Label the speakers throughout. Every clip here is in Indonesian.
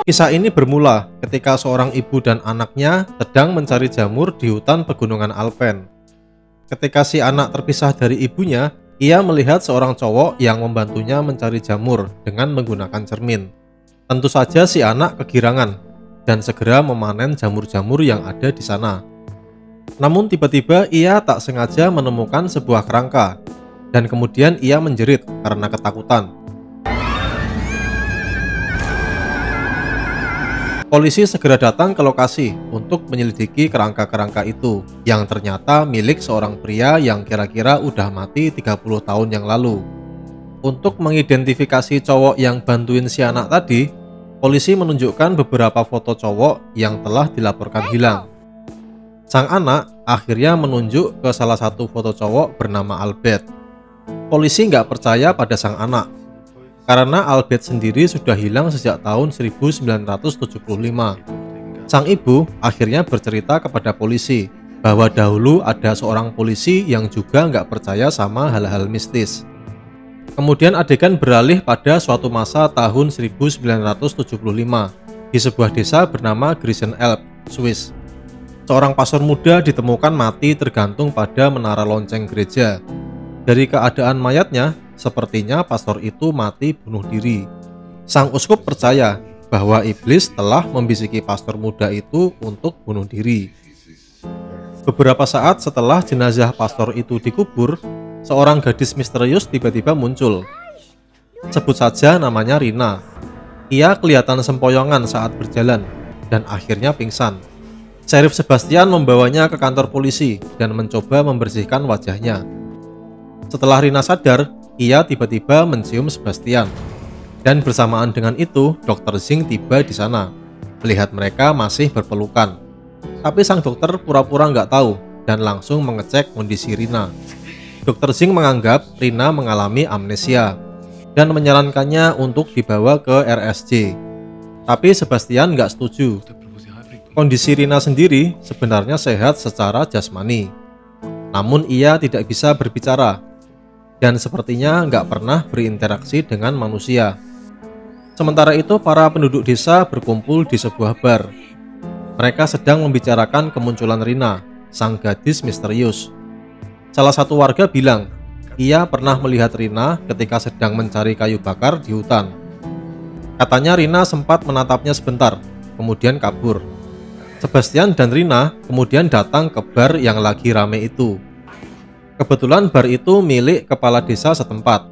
Speaker 1: Kisah ini bermula ketika seorang ibu dan anaknya sedang mencari jamur di hutan pegunungan Alpen. Ketika si anak terpisah dari ibunya, ia melihat seorang cowok yang membantunya mencari jamur dengan menggunakan cermin. Tentu saja si anak kegirangan dan segera memanen jamur-jamur yang ada di sana. Namun tiba-tiba ia tak sengaja menemukan sebuah kerangka dan kemudian ia menjerit karena ketakutan. Polisi segera datang ke lokasi untuk menyelidiki kerangka-kerangka itu yang ternyata milik seorang pria yang kira-kira udah mati 30 tahun yang lalu. Untuk mengidentifikasi cowok yang bantuin si anak tadi, polisi menunjukkan beberapa foto cowok yang telah dilaporkan hilang. Sang anak akhirnya menunjuk ke salah satu foto cowok bernama Albert. Polisi nggak percaya pada sang anak, karena Albert sendiri sudah hilang sejak tahun 1975. Sang ibu akhirnya bercerita kepada polisi bahwa dahulu ada seorang polisi yang juga nggak percaya sama hal-hal mistis. Kemudian adegan beralih pada suatu masa tahun 1975 di sebuah desa bernama Grissenelb, Swiss. Seorang pastor muda ditemukan mati tergantung pada menara lonceng gereja. Dari keadaan mayatnya, sepertinya pastor itu mati bunuh diri. Sang uskup percaya bahwa iblis telah membisiki pastor muda itu untuk bunuh diri. Beberapa saat setelah jenazah pastor itu dikubur, seorang gadis misterius tiba-tiba muncul. Sebut saja namanya Rina. Ia kelihatan sempoyongan saat berjalan dan akhirnya pingsan. Sheriff Sebastian membawanya ke kantor polisi dan mencoba membersihkan wajahnya. Setelah Rina sadar, ia tiba-tiba mencium Sebastian. Dan bersamaan dengan itu, Dr. Zing tiba di sana, melihat mereka masih berpelukan. Tapi sang dokter pura-pura nggak tahu dan langsung mengecek kondisi Rina. Dr. Zing menganggap Rina mengalami amnesia dan menyarankannya untuk dibawa ke RSJ. Tapi Sebastian nggak setuju. Kondisi Rina sendiri sebenarnya sehat secara jasmani, namun ia tidak bisa berbicara dan sepertinya nggak pernah berinteraksi dengan manusia. Sementara itu para penduduk desa berkumpul di sebuah bar. Mereka sedang membicarakan kemunculan Rina, sang gadis misterius. Salah satu warga bilang, ia pernah melihat Rina ketika sedang mencari kayu bakar di hutan. Katanya Rina sempat menatapnya sebentar, kemudian kabur. Sebastian dan Rina kemudian datang ke bar yang lagi rame itu. Kebetulan bar itu milik kepala desa setempat.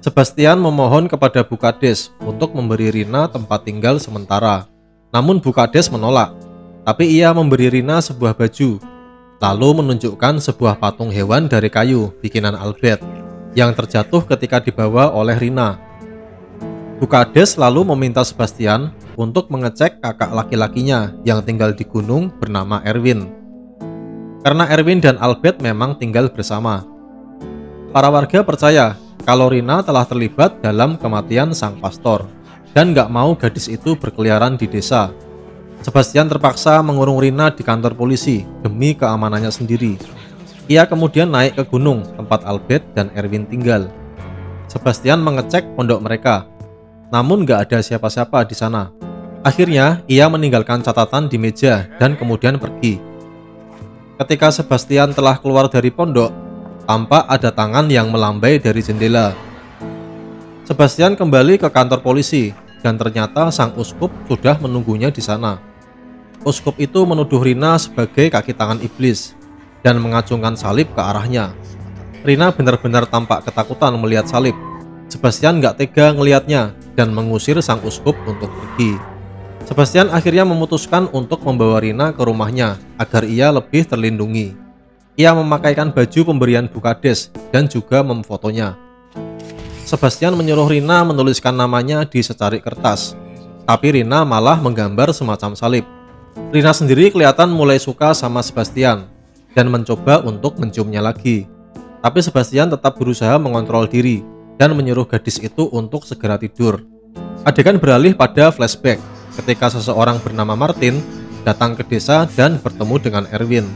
Speaker 1: Sebastian memohon kepada Bukades untuk memberi Rina tempat tinggal sementara. Namun Bukades menolak, tapi ia memberi Rina sebuah baju, lalu menunjukkan sebuah patung hewan dari kayu bikinan Albert yang terjatuh ketika dibawa oleh Rina. Bukades lalu meminta Sebastian untuk mengecek kakak laki-lakinya yang tinggal di gunung bernama Erwin. Karena Erwin dan Albert memang tinggal bersama. Para warga percaya kalau Rina telah terlibat dalam kematian sang pastor dan nggak mau gadis itu berkeliaran di desa. Sebastian terpaksa mengurung Rina di kantor polisi demi keamanannya sendiri. Ia kemudian naik ke gunung tempat Albert dan Erwin tinggal. Sebastian mengecek pondok mereka, namun nggak ada siapa-siapa di sana. Akhirnya ia meninggalkan catatan di meja dan kemudian pergi. Ketika Sebastian telah keluar dari pondok, tampak ada tangan yang melambai dari jendela. Sebastian kembali ke kantor polisi dan ternyata sang uskup sudah menunggunya di sana. Uskup itu menuduh Rina sebagai kaki tangan iblis dan mengacungkan salib ke arahnya. Rina benar-benar tampak ketakutan melihat salib. Sebastian nggak tega ngelihatnya dan mengusir sang uskup untuk pergi. Sebastian akhirnya memutuskan untuk membawa Rina ke rumahnya agar ia lebih terlindungi. Ia memakaikan baju pemberian Bukades dan juga memfotonya. Sebastian menyuruh Rina menuliskan namanya di secarik kertas, tapi Rina malah menggambar semacam salib. Rina sendiri kelihatan mulai suka sama Sebastian dan mencoba untuk menciumnya lagi. Tapi Sebastian tetap berusaha mengontrol diri dan menyuruh gadis itu untuk segera tidur. Adegan beralih pada flashback ketika seseorang bernama Martin datang ke desa dan bertemu dengan Erwin.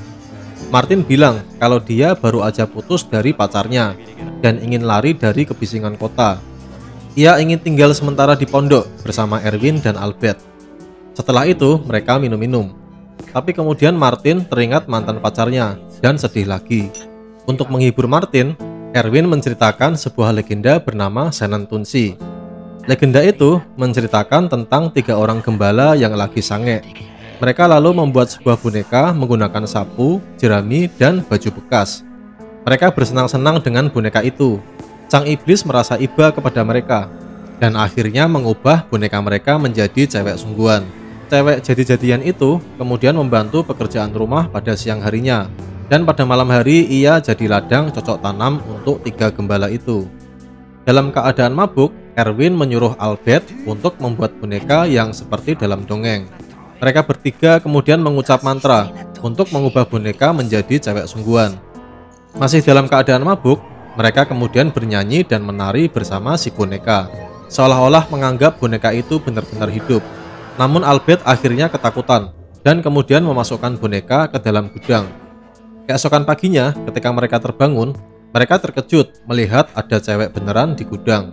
Speaker 1: Martin bilang kalau dia baru aja putus dari pacarnya dan ingin lari dari kebisingan kota. Ia ingin tinggal sementara di pondok bersama Erwin dan Albert. Setelah itu mereka minum-minum. Tapi kemudian Martin teringat mantan pacarnya dan sedih lagi. Untuk menghibur Martin, Erwin menceritakan sebuah legenda bernama Senentunsi. Legenda itu menceritakan tentang 3 orang gembala yang lagi sange. Mereka lalu membuat sebuah boneka menggunakan sapu, jerami, dan baju bekas. Mereka bersenang-senang dengan boneka itu. Sang iblis merasa iba kepada mereka dan akhirnya mengubah boneka mereka menjadi cewek sungguhan. Cewek jadi-jadian itu kemudian membantu pekerjaan rumah pada siang harinya, dan pada malam hari ia jadi ladang cocok tanam untuk 3 gembala itu. Dalam keadaan mabuk, Erwin menyuruh Albert untuk membuat boneka yang seperti dalam dongeng. Mereka bertiga kemudian mengucap mantra untuk mengubah boneka menjadi cewek sungguhan. Masih dalam keadaan mabuk, mereka kemudian bernyanyi dan menari bersama si boneka, seolah-olah menganggap boneka itu benar-benar hidup. Namun Albert akhirnya ketakutan dan kemudian memasukkan boneka ke dalam gudang. Keesokan paginya, ketika mereka terbangun, mereka terkejut melihat ada cewek beneran di gudang.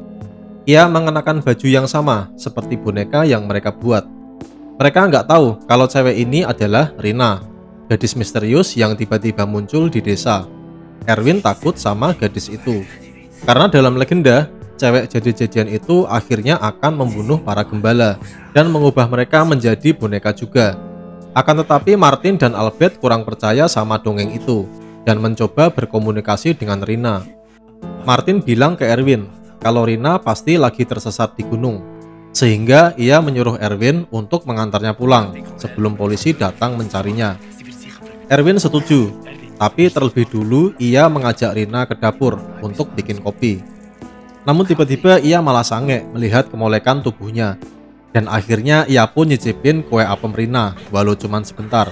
Speaker 1: Ia mengenakan baju yang sama seperti boneka yang mereka buat. Mereka nggak tahu kalau cewek ini adalah Rina, gadis misterius yang tiba-tiba muncul di desa. Erwin takut sama gadis itu, karena dalam legenda, cewek jadi-jadian itu akhirnya akan membunuh para gembala dan mengubah mereka menjadi boneka juga. Akan tetapi Martin dan Albert kurang percaya sama dongeng itu dan mencoba berkomunikasi dengan Rina. Martin bilang ke Erwin kalau Rina pasti lagi tersesat di gunung, sehingga ia menyuruh Erwin untuk mengantarnya pulang sebelum polisi datang mencarinya. Erwin setuju, tapi terlebih dulu ia mengajak Rina ke dapur untuk bikin kopi. Namun tiba-tiba ia malah sange melihat kemolekan tubuhnya, dan akhirnya ia pun nyicipin kue apem Rina walau cuman sebentar.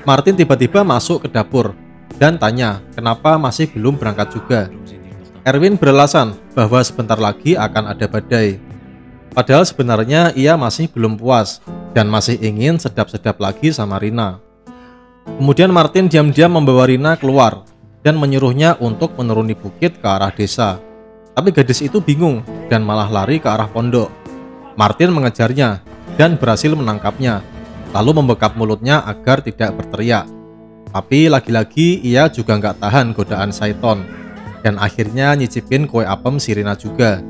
Speaker 1: Martin tiba-tiba masuk ke dapur dan tanya kenapa masih belum berangkat juga. Erwin beralasan bahwa sebentar lagi akan ada badai. Padahal sebenarnya ia masih belum puas dan masih ingin sedap-sedap lagi sama Rina. Kemudian Martin diam-diam membawa Rina keluar dan menyuruhnya untuk menuruni bukit ke arah desa. Tapi gadis itu bingung dan malah lari ke arah pondok. Martin mengejarnya dan berhasil menangkapnya, lalu membekap mulutnya agar tidak berteriak. Tapi lagi-lagi ia juga nggak tahan godaan Saiton, dan akhirnya nyicipin kue apem si Rina juga.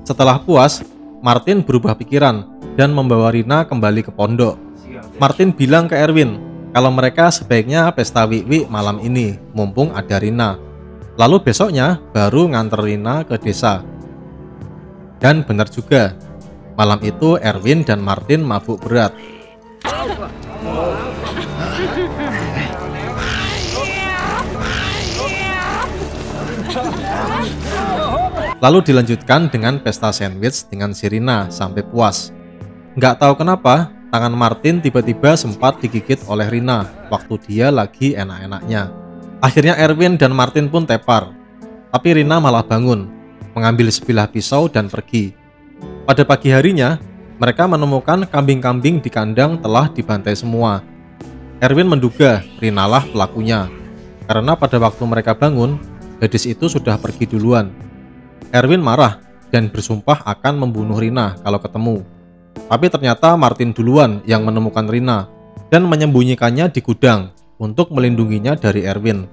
Speaker 1: Setelah puas, Martin berubah pikiran dan membawa Rina kembali ke pondok. Martin bilang ke Erwin kalau mereka sebaiknya pesta wik-wik malam ini, mumpung ada Rina. Lalu besoknya baru nganter Rina ke desa. Dan benar juga, malam itu Erwin dan Martin mabuk berat. Lalu dilanjutkan dengan pesta sandwich dengan si Rina sampai puas. Nggak tahu kenapa, tangan Martin tiba-tiba sempat digigit oleh Rina waktu dia lagi enak-enaknya. Akhirnya Erwin dan Martin pun tepar, tapi Rina malah bangun, mengambil sebilah pisau dan pergi. Pada pagi harinya, mereka menemukan kambing-kambing di kandang telah dibantai semua. Erwin menduga Rina lah pelakunya, karena pada waktu mereka bangun, gadis itu sudah pergi duluan. Erwin marah dan bersumpah akan membunuh Rina kalau ketemu. Tapi ternyata Martin duluan yang menemukan Rina dan menyembunyikannya di gudang untuk melindunginya dari Erwin.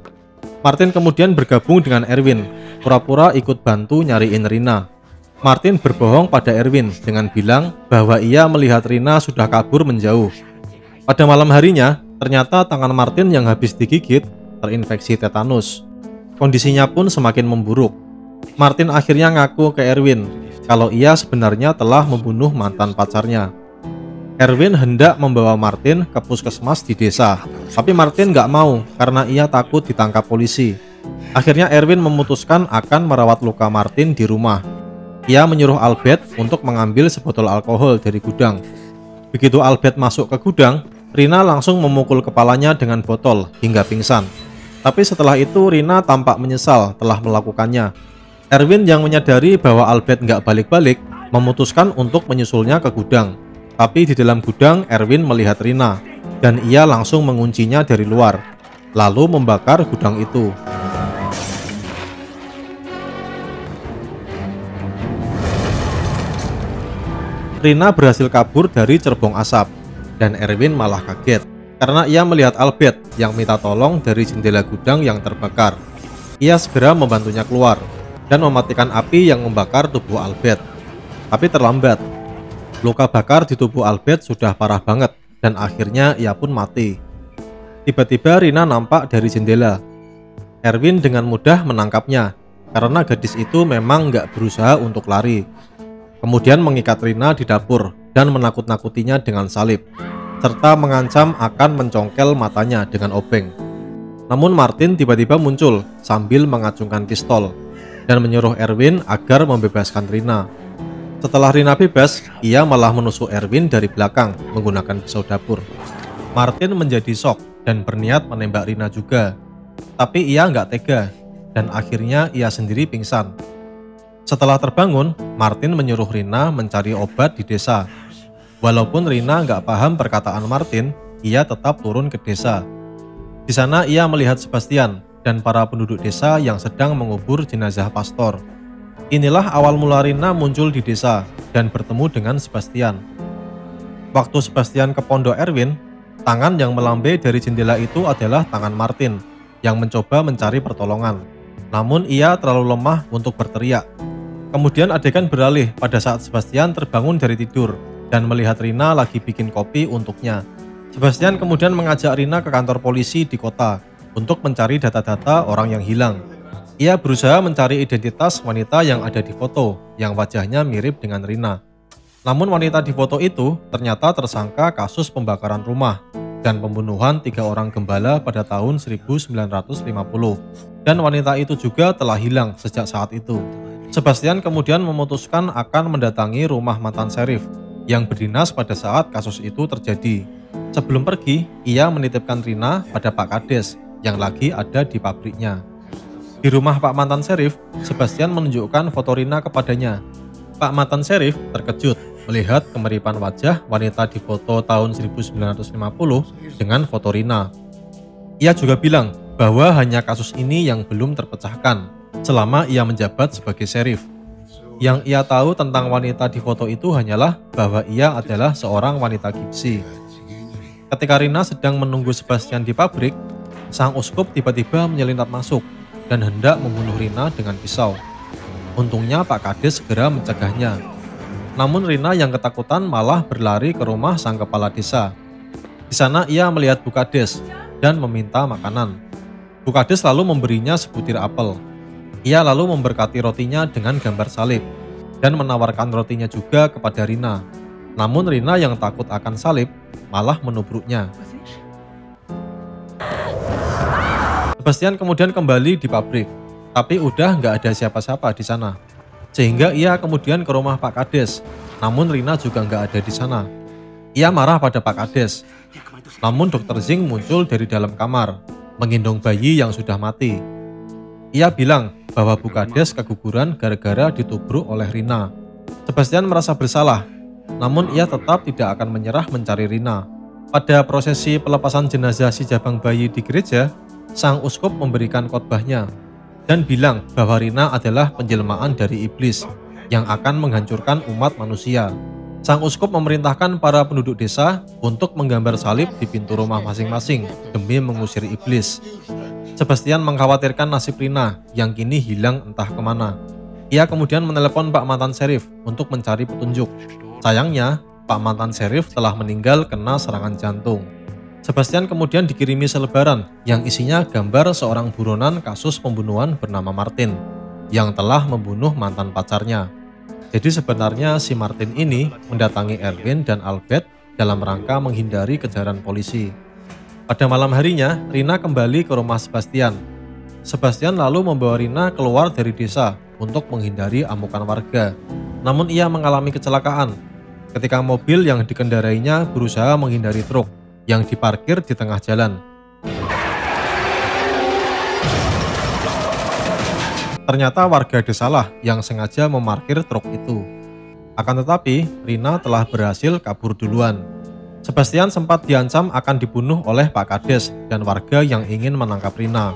Speaker 1: Martin kemudian bergabung dengan Erwin, pura-pura ikut bantu nyariin Rina. Martin berbohong pada Erwin dengan bilang bahwa ia melihat Rina sudah kabur menjauh. Pada malam harinya, ternyata tangan Martin yang habis digigit terinfeksi tetanus. Kondisinya pun semakin memburuk. Martin akhirnya ngaku ke Erwin kalau ia sebenarnya telah membunuh mantan pacarnya. Erwin hendak membawa Martin ke puskesmas di desa, tapi Martin nggak mau karena ia takut ditangkap polisi. Akhirnya Erwin memutuskan akan merawat luka Martin di rumah. Ia menyuruh Albert untuk mengambil sebotol alkohol dari gudang. Begitu Albert masuk ke gudang, Rina langsung memukul kepalanya dengan botol hingga pingsan. Tapi setelah itu Rina tampak menyesal telah melakukannya. Erwin yang menyadari bahwa Albert nggak balik-balik, memutuskan untuk menyusulnya ke gudang. Tapi di dalam gudang Erwin melihat Rina dan ia langsung menguncinya dari luar, lalu membakar gudang itu. Rina berhasil kabur dari cerbong asap. dan Erwin malah kaget karena ia melihat Albert yang minta tolong dari jendela gudang yang terbakar. Ia segera membantunya keluar dan mematikan api yang membakar tubuh Albert. Tapi terlambat. Luka bakar di tubuh Albert sudah parah banget dan akhirnya ia pun mati. Tiba-tiba Rina nampak dari jendela. Erwin dengan mudah menangkapnya karena gadis itu memang nggak berusaha untuk lari. Kemudian mengikat Rina di dapur dan menakut-nakutinya dengan salib, serta mengancam akan mencongkel matanya dengan obeng. Namun Martin tiba-tiba muncul sambil mengacungkan pistol dan menyuruh Erwin agar membebaskan Rina. Setelah Rina bebas, ia malah menusuk Erwin dari belakang menggunakan pisau dapur. Martin menjadi shock dan berniat menembak Rina juga. Tapi ia nggak tega dan akhirnya ia sendiri pingsan. Setelah terbangun, Martin menyuruh Rina mencari obat di desa. Walaupun Rina nggak paham perkataan Martin, ia tetap turun ke desa. Di sana ia melihat Sebastian dan para penduduk desa yang sedang mengubur jenazah pastor. Inilah awal mula Rina muncul di desa dan bertemu dengan Sebastian. Waktu Sebastian ke pondok Erwin, tangan yang melambai dari jendela itu adalah tangan Martin yang mencoba mencari pertolongan. Namun ia terlalu lemah untuk berteriak. Kemudian adegan beralih pada saat Sebastian terbangun dari tidur dan melihat Rina lagi bikin kopi untuknya. Sebastian kemudian mengajak Rina ke kantor polisi di kota untuk mencari data-data orang yang hilang. Ia berusaha mencari identitas wanita yang ada di foto yang wajahnya mirip dengan Rina. Namun wanita di foto itu ternyata tersangka kasus pembakaran rumah dan pembunuhan 3 orang gembala pada tahun 1950, dan wanita itu juga telah hilang sejak saat itu. Sebastian kemudian memutuskan akan mendatangi rumah mantan sheriff yang berdinas pada saat kasus itu terjadi. Sebelum pergi, ia menitipkan Rina pada Pak Kades yang lagi ada di pabriknya. Di rumah Pak mantan sheriff, Sebastian menunjukkan foto Rina kepadanya. Pak mantan sheriff terkejut melihat kemiripan wajah wanita di foto tahun 1950 dengan foto Rina. Ia juga bilang bahwa hanya kasus ini yang belum terpecahkan selama ia menjabat sebagai sheriff. Yang ia tahu tentang wanita di foto itu hanyalah bahwa ia adalah seorang wanita gipsi. Ketika Rina sedang menunggu Sebastian di pabrik, sang uskup tiba-tiba menyelinap masuk dan hendak membunuh Rina dengan pisau. Untungnya Pak Kades segera mencegahnya. Namun Rina yang ketakutan malah berlari ke rumah sang kepala desa. Di sana ia melihat Bu Kades dan meminta makanan. Bu Kades lalu memberinya sebutir apel. Ia lalu memberkati rotinya dengan gambar salib dan menawarkan rotinya juga kepada Rina. Namun Rina yang takut akan salib malah menubruknya. Sebastian kemudian kembali di pabrik, tapi udah nggak ada siapa-siapa di sana. Sehingga ia kemudian ke rumah Pak Kades, namun Rina juga nggak ada di sana. Ia marah pada Pak Kades. Namun Dr. Zing muncul dari dalam kamar, menggendong bayi yang sudah mati. Ia bilang bahwa Bu Kades keguguran gara-gara ditubruk oleh Rina. Sebastian merasa bersalah, namun ia tetap tidak akan menyerah mencari Rina. Pada prosesi pelepasan jenazah si jabang bayi di gereja, sang uskup memberikan khotbahnya dan bilang bahwa Rina adalah penjelmaan dari iblis yang akan menghancurkan umat manusia. Sang uskup memerintahkan para penduduk desa untuk menggambar salib di pintu rumah masing-masing demi mengusir iblis. Sebastian mengkhawatirkan nasib Rina yang kini hilang entah kemana. Ia kemudian menelepon Pak mantan sheriff untuk mencari petunjuk. Sayangnya, Pak mantan sheriff telah meninggal kena serangan jantung. Sebastian kemudian dikirimi selebaran yang isinya gambar seorang buronan kasus pembunuhan bernama Martin yang telah membunuh mantan pacarnya. Jadi sebenarnya si Martin ini mendatangi Erwin dan Albert dalam rangka menghindari kejaran polisi. Pada malam harinya, Rina kembali ke rumah Sebastian. Sebastian lalu membawa Rina keluar dari desa untuk menghindari amukan warga. Namun ia mengalami kecelakaan ketika mobil yang dikendarainya berusaha menghindari truk yang diparkir di tengah jalan. Ternyata warga desalah yang sengaja memarkir truk itu. Akan tetapi, Rina telah berhasil kabur duluan. Sebastian sempat diancam akan dibunuh oleh Pak Kades dan warga yang ingin menangkap Rina.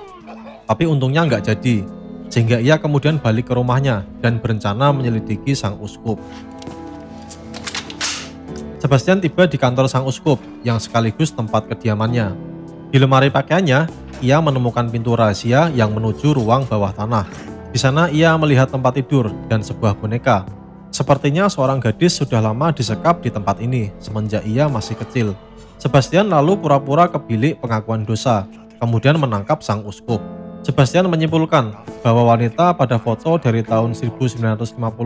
Speaker 1: Tapi untungnya nggak jadi, sehingga ia kemudian balik ke rumahnya dan berencana menyelidiki sang uskup. Sebastian tiba di kantor sang uskup yang sekaligus tempat kediamannya. Di lemari pakaiannya, ia menemukan pintu rahasia yang menuju ruang bawah tanah. Di sana ia melihat tempat tidur dan sebuah boneka. Sepertinya seorang gadis sudah lama disekap di tempat ini semenjak ia masih kecil. Sebastian lalu pura-pura ke bilik pengakuan dosa, kemudian menangkap sang uskup. Sebastian menyimpulkan bahwa wanita pada foto dari tahun 1950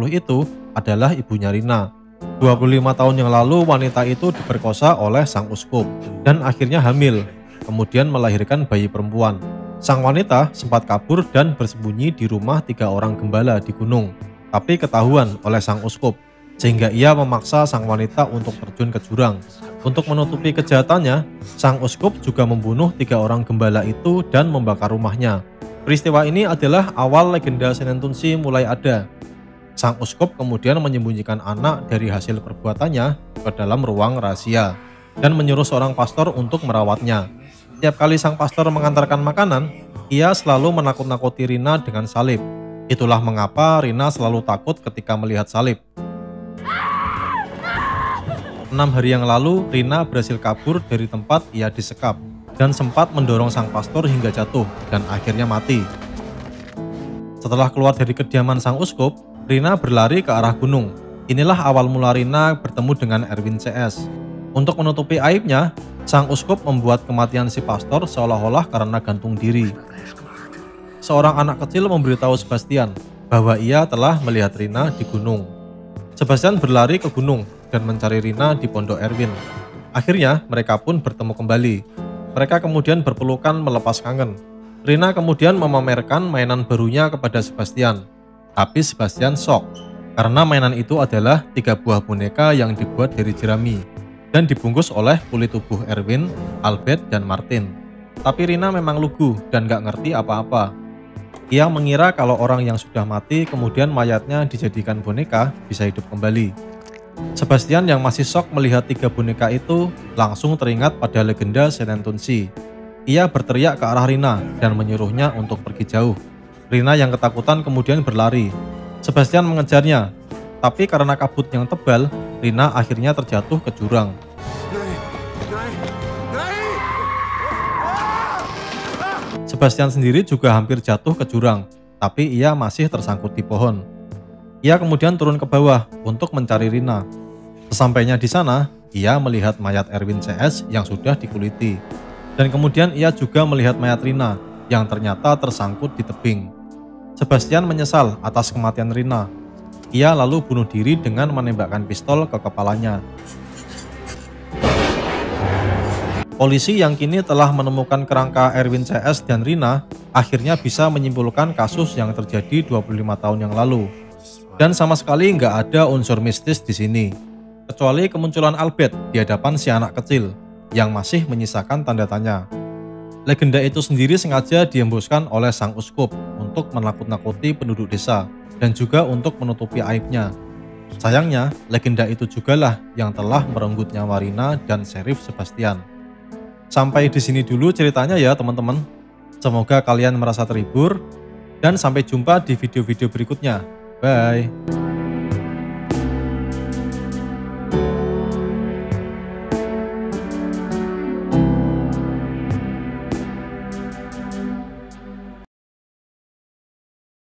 Speaker 1: itu adalah ibunya Rina. 25 tahun yang lalu wanita itu diperkosa oleh sang uskup dan akhirnya hamil, kemudian melahirkan bayi perempuan. Sang wanita sempat kabur dan bersembunyi di rumah 3 orang gembala di gunung, tapi ketahuan oleh sang uskup, sehingga ia memaksa sang wanita untuk terjun ke jurang. Untuk menutupi kejahatannya, sang uskup juga membunuh 3 orang gembala itu dan membakar rumahnya. Peristiwa ini adalah awal legenda Senentunsi mulai ada. Sang uskup kemudian menyembunyikan anak dari hasil perbuatannya ke dalam ruang rahasia dan menyuruh seorang pastor untuk merawatnya. Setiap kali sang pastor mengantarkan makanan, ia selalu menakut-nakuti Rina dengan salib. Itulah mengapa Rina selalu takut ketika melihat salib. 6 hari yang lalu, Rina berhasil kabur dari tempat ia disekap dan sempat mendorong sang pastor hingga jatuh dan akhirnya mati. Setelah keluar dari kediaman sang uskup, Rina berlari ke arah gunung. Inilah awal mula Rina bertemu dengan Erwin CS. Untuk menutupi aibnya, sang uskup membuat kematian si pastor seolah-olah karena gantung diri. Seorang anak kecil memberitahu Sebastian bahwa ia telah melihat Rina di gunung. Sebastian berlari ke gunung dan mencari Rina di pondok Erwin. Akhirnya mereka pun bertemu kembali. Mereka kemudian berpelukan melepas kangen. Rina kemudian memamerkan mainan barunya kepada Sebastian. Tapi Sebastian shock karena mainan itu adalah 3 buah boneka yang dibuat dari jerami dan dibungkus oleh kulit tubuh Erwin, Albert, dan Martin. Tapi Rina memang lugu dan gak ngerti apa-apa. Ia mengira kalau orang yang sudah mati kemudian mayatnya dijadikan boneka bisa hidup kembali. Sebastian yang masih shock melihat 3 boneka itu langsung teringat pada legenda Senentunsi. Ia berteriak ke arah Rina dan menyuruhnya untuk pergi jauh. Rina yang ketakutan kemudian berlari. Sebastian mengejarnya, tapi karena kabut yang tebal, Rina akhirnya terjatuh ke jurang. Sebastian sendiri juga hampir jatuh ke jurang, tapi ia masih tersangkut di pohon. Ia kemudian turun ke bawah untuk mencari Rina. Sesampainya di sana, ia melihat mayat Erwin CS yang sudah dikuliti. Dan kemudian ia juga melihat mayat Rina yang ternyata tersangkut di tebing. Sebastian menyesal atas kematian Rina. Ia lalu bunuh diri dengan menembakkan pistol ke kepalanya. Polisi yang kini telah menemukan kerangka Erwin CS dan Rina akhirnya bisa menyimpulkan kasus yang terjadi 25 tahun yang lalu. Dan sama sekali nggak ada unsur mistis di sini, kecuali kemunculan Albert di hadapan si anak kecil yang masih menyisakan tanda tanya. Legenda itu sendiri sengaja dihembuskan oleh sang uskup untuk menakut-nakuti penduduk desa dan juga untuk menutupi aibnya. Sayangnya, legenda itu jugalah yang telah merenggut nyawa Rina dan Sheriff Sebastian. Sampai di sini dulu ceritanya ya teman-teman. Semoga kalian merasa terhibur dan sampai jumpa di video-video berikutnya. Bye.